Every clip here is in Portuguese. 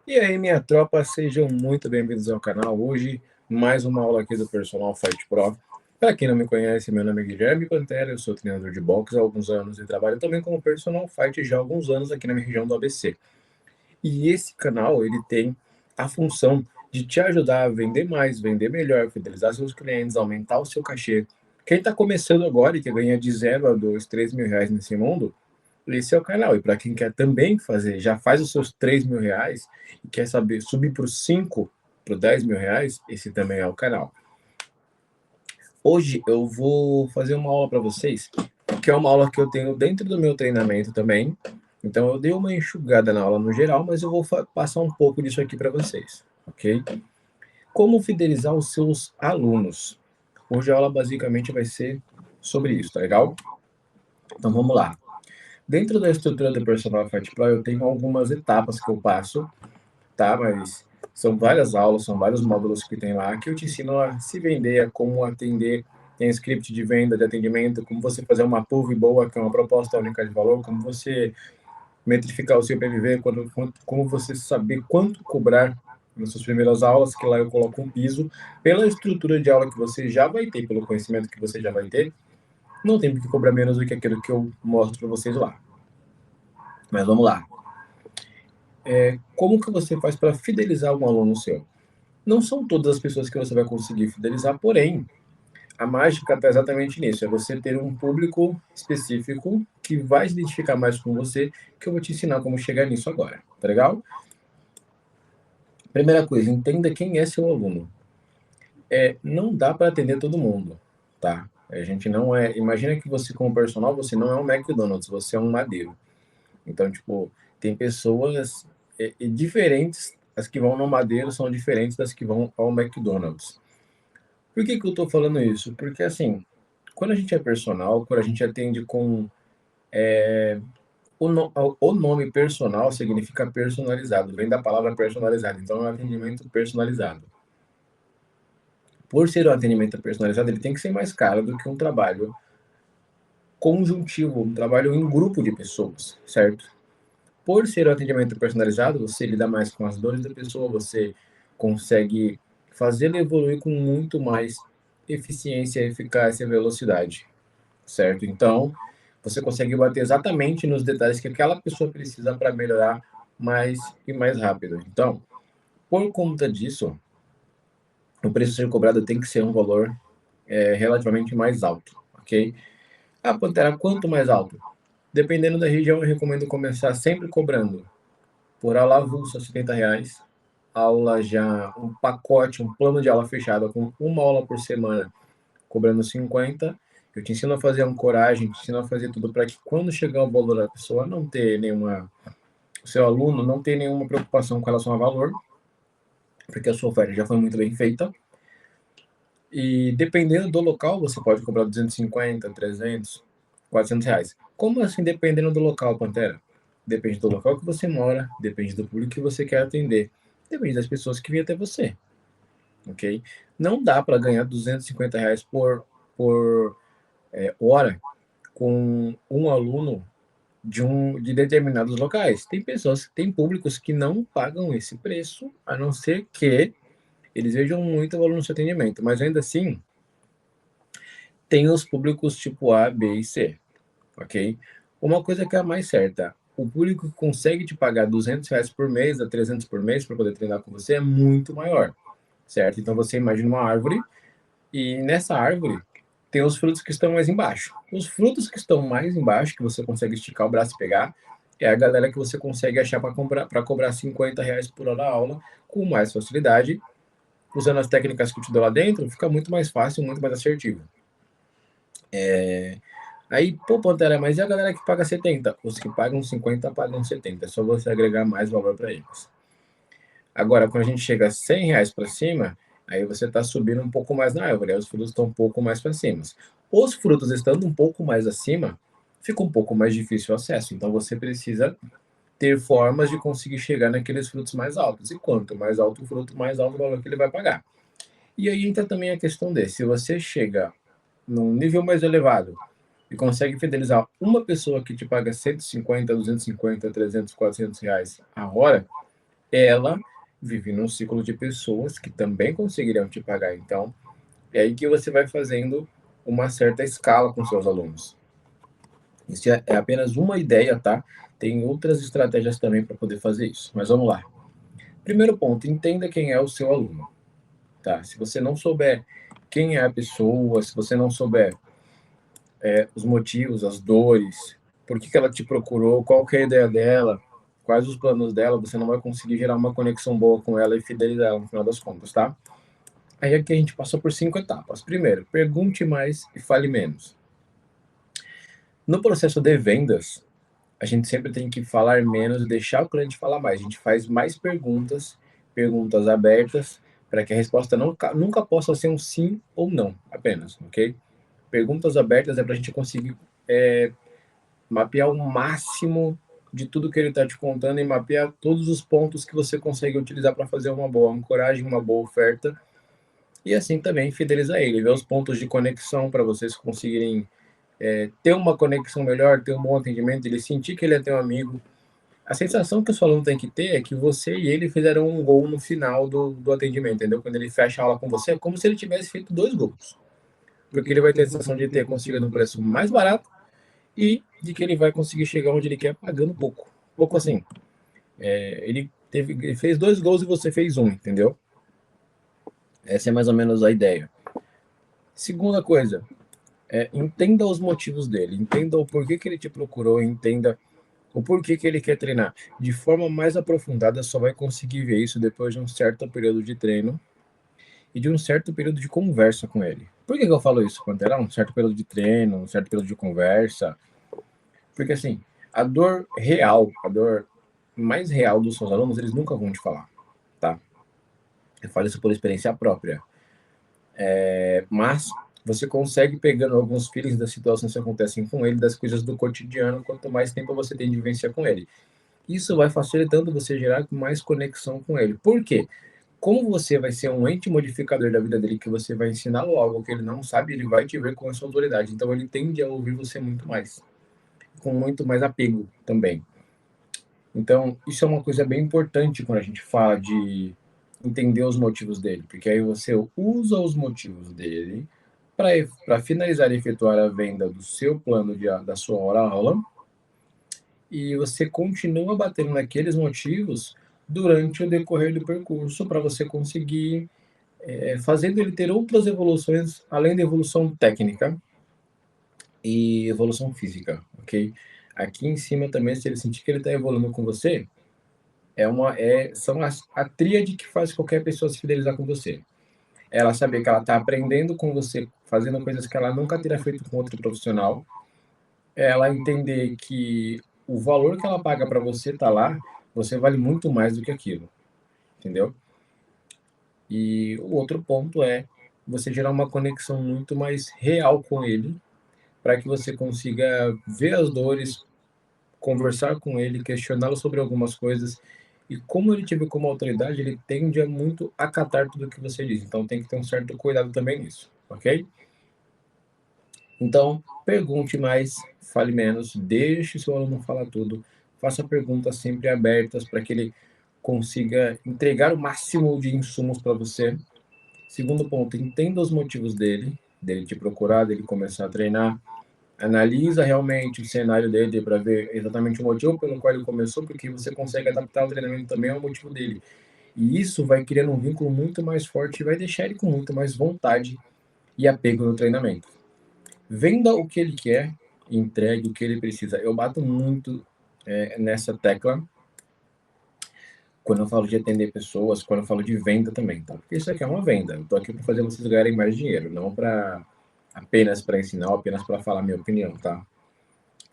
E aí, minha tropa, sejam muito bem-vindos ao canal. Hoje, mais uma aula aqui do Personal Fight Pro. Para quem não me conhece, meu nome é Guilherme Pantera, eu sou treinador de boxe há alguns anos e trabalho também como Personal Fight já há alguns anos aqui na minha região do ABC. E esse canal, ele tem a função de te ajudar a vender mais, vender melhor, fidelizar seus clientes, aumentar o seu cachê. Quem está começando agora e que ganha de 0 a 2, 3 mil reais nesse mundo, esse é o canal. E para quem quer também fazer, já faz os seus 3 mil reais e quer saber subir para os 5, para os 10 mil reais, esse também é o canal. Hoje eu vou fazer uma aula para vocês, que é uma aula que eu tenho dentro do meu treinamento também. Então eu dei uma enxugada na aula no geral, mas eu vou passar um pouco disso aqui para vocês, ok? Como fidelizar os seus alunos. Hoje a aula basicamente vai ser sobre isso, tá legal? Então vamos lá. Dentro da estrutura do Personal Fight Pro, eu tenho algumas etapas que eu passo, tá? Mas são várias aulas, são vários módulos que tem lá que eu te ensino a se vender, a como atender. Tem script de venda, de atendimento, como você fazer uma PUV boa, que é uma proposta única de valor, como você metrificar o seu PMV, como você saber quanto cobrar nas suas primeiras aulas, que lá eu coloco um piso. Pela estrutura de aula que você já vai ter, pelo conhecimento que você já vai ter, não tem por que cobrar menos do que aquilo que eu mostro para vocês lá. Mas vamos lá. Como que você faz para fidelizar um aluno seu? Não são todas as pessoas que você vai conseguir fidelizar, porém, a mágica está exatamente nisso, é você ter um público específico que vai se identificar mais com você, que eu vou te ensinar como chegar nisso agora, tá legal? Primeira coisa, entenda quem é seu aluno. Não dá para atender todo mundo, tá? A gente não é... Imagina que você, como personal, você não é um McDonald's, você é um Madeiro. Então, tipo, tem pessoas diferentes, as que vão no Madeiro são diferentes das que vão ao McDonald's. Por que que eu tô falando isso? Porque, assim, quando a gente é personal, quando a gente atende com... o nome personal significa personalizado, vem da palavra personalizado, então é um atendimento personalizado. Por ser um atendimento personalizado, ele tem que ser mais caro do que um trabalho conjuntivo, um trabalho em grupo de pessoas, certo? Por ser um atendimento personalizado, você lida mais com as dores da pessoa, você consegue fazê-la evoluir com muito mais eficiência, eficácia e velocidade, certo? Então, você consegue bater exatamente nos detalhes que aquela pessoa precisa para melhorar mais e mais rápido. Então, por conta disso, o preço a ser cobrado tem que ser um valor relativamente mais alto, ok? Ah, Pantera, quanto mais alto? Dependendo da região, eu recomendo começar sempre cobrando por aula avulsa, R$ 70, aula já, um pacote, um plano de aula fechado com uma aula por semana, cobrando 50. Eu te ensino a fazer ancoragem, te ensino a fazer tudo para que quando chegar o valor da pessoa não ter nenhuma, o seu aluno não ter nenhuma preocupação com relação a valor, porque a sua oferta já foi muito bem feita. E dependendo do local, você pode cobrar 250, 300, R$ 400. Como assim, dependendo do local, Pantera? Depende do local que você mora, depende do público que você quer atender, depende das pessoas que vêm até você, ok? Não dá para ganhar R$ 250 por hora com um aluno de determinados locais. Tem pessoas, tem públicos que não pagam esse preço, a não ser que eles vejam muito valor no seu atendimento, mas ainda assim, tem os públicos tipo A, B e C, ok? Uma coisa que é a mais certa, o público que consegue te pagar R$ 200 por mês, a 300 por mês para poder treinar com você é muito maior, certo? Então você imagina uma árvore e nessa árvore tem os frutos que estão mais embaixo. Os frutos que estão mais embaixo, que você consegue esticar o braço e pegar, é a galera que você consegue achar para cobrar R$ 50 por hora aula com mais facilidade. Usando as técnicas que eu te dou lá dentro, fica muito mais fácil, muito mais assertivo. Aí, pô, Pantera, mas e a galera que paga 70? Os que pagam 50 pagam 70. É só você agregar mais valor para eles. Agora, quando a gente chega a R$ 100 para cima, aí você está subindo um pouco mais na árvore, aí os frutos estão um pouco mais para cima. Os frutos estando um pouco mais acima, fica um pouco mais difícil o acesso. Então, você precisa ter formas de conseguir chegar naqueles frutos mais altos. E quanto mais alto o fruto, mais alto o valor que ele vai pagar. E aí entra também a questão de, se você chega num nível mais elevado e consegue fidelizar uma pessoa que te paga 150, 250, 300, R$ 400 a hora, ela vive num ciclo de pessoas que também conseguiriam te pagar. Então, é aí que você vai fazendo uma certa escala com seus alunos. Isso é apenas uma ideia, tá? Tem outras estratégias também para poder fazer isso. Mas vamos lá. Primeiro ponto, entenda quem é o seu aluno, tá? Se você não souber quem é a pessoa, se você não souber os motivos, as dores, por que ela te procurou, qual que é a ideia dela, quais os planos dela, você não vai conseguir gerar uma conexão boa com ela e fidelizar ela no final das contas, tá? Aí aqui a gente passa por 5 etapas. Primeiro, pergunte mais e fale menos. No processo de vendas, a gente sempre tem que falar menos e deixar o cliente falar mais. A gente faz mais perguntas, perguntas abertas, para que a resposta nunca possa ser um sim ou não, apenas, ok? Perguntas abertas é para a gente conseguir mapear o máximo de tudo que ele está te contando e mapear todos os pontos que você consegue utilizar para fazer uma boa ancoragem, uma boa oferta. E assim também fidelizar ele, ver os pontos de conexão para vocês conseguirem ter uma conexão melhor, ter um bom atendimento, ele sentir que ele é teu amigo. A sensação que o seu aluno tem que ter é que você e ele fizeram um gol no final do atendimento, entendeu? Quando ele fecha a aula com você, é como se ele tivesse feito 2 gols. Porque ele vai ter a sensação de ter conseguido um preço mais barato e de que ele vai conseguir chegar onde ele quer pagando pouco. Pouco assim. Ele fez 2 gols e você fez um, entendeu? Essa é mais ou menos a ideia. Segunda coisa, entenda os motivos dele, entenda o porquê que ele te procurou, entenda o porquê que ele quer treinar. De forma mais aprofundada, só vai conseguir ver isso depois de um certo período de treino e de um certo período de conversa com ele. Por que eu falo isso, Pantera? Um certo período de treino, um certo período de conversa. Porque, assim, a dor real, a dor mais real dos seus alunos, eles nunca vão te falar, tá? Eu falo isso por experiência própria. Mas você consegue pegando alguns feelings das situações que acontecem com ele, das coisas do cotidiano, quanto mais tempo você tem de vivenciar com ele. Isso vai facilitando você gerar mais conexão com ele. Por quê? Como você vai ser um ente modificador da vida dele, que você vai ensiná-lo algo que ele não sabe, ele vai te ver com a sua autoridade. Então ele tende a ouvir você muito mais, com muito mais apego também. Então, isso é uma coisa bem importante quando a gente fala de entender os motivos dele, porque aí você usa os motivos dele para finalizar e efetuar a venda do seu plano da sua hora-aula, e você continua batendo naqueles motivos durante o decorrer do percurso para você conseguir fazendo ele ter outras evoluções além da evolução técnica e evolução física, ok? Aqui em cima também, se ele sentir que ele está evoluindo com você, são a tríade que faz qualquer pessoa se fidelizar com você. Ela saber que ela está aprendendo com você, fazendo coisas que ela nunca teria feito com outro profissional. Ela entender que o valor que ela paga para você tá lá, você vale muito mais do que aquilo, entendeu? E o outro ponto é você gerar uma conexão muito mais real com ele, para que você consiga ver as dores, conversar com ele, questioná-lo sobre algumas coisas. E como ele te vê como autoridade, ele tende a muito acatar tudo que você diz. Então tem que ter um certo cuidado também nisso, ok? Então, pergunte mais, fale menos, deixe seu aluno falar tudo, faça perguntas sempre abertas para que ele consiga entregar o máximo de insumos para você. Segundo ponto, entenda os motivos dele te procurar, dele começar a treinar. Analisa realmente o cenário dele para ver exatamente o motivo pelo qual ele começou, porque você consegue adaptar o treinamento também ao motivo dele. E isso vai criando um vínculo muito mais forte e vai deixar ele com muito mais vontade e apego no treinamento. Venda o que ele quer, entregue o que ele precisa. Eu bato muito nessa tecla quando eu falo de atender pessoas, quando eu falo de venda também, tá? Porque isso aqui é uma venda. Eu tô aqui para fazer vocês ganharem mais dinheiro, não para apenas para ensinar, apenas para falar minha opinião, tá?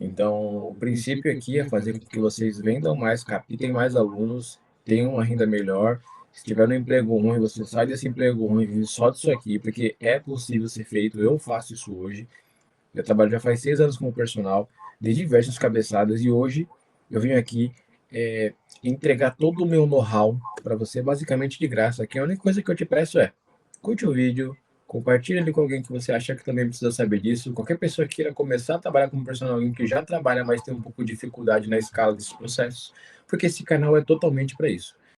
Então, o princípio aqui é fazer com que vocês vendam mais, captem mais alunos, tenham uma renda melhor. Se tiver um emprego ruim, você sai desse emprego ruim e vive só disso aqui, porque é possível ser feito. Eu faço isso hoje. Eu trabalho já faz 6 anos como personal, de diversas cabeçadas, e hoje eu vim aqui entregar todo o meu know-how para você, basicamente de graça. Aqui a única coisa que eu te peço é curte o vídeo, compartilha ele com alguém que você acha que também precisa saber disso. Qualquer pessoa que queira começar a trabalhar como personal, alguém que já trabalha, mas tem um pouco de dificuldade na escala desses processos, porque esse canal é totalmente para isso.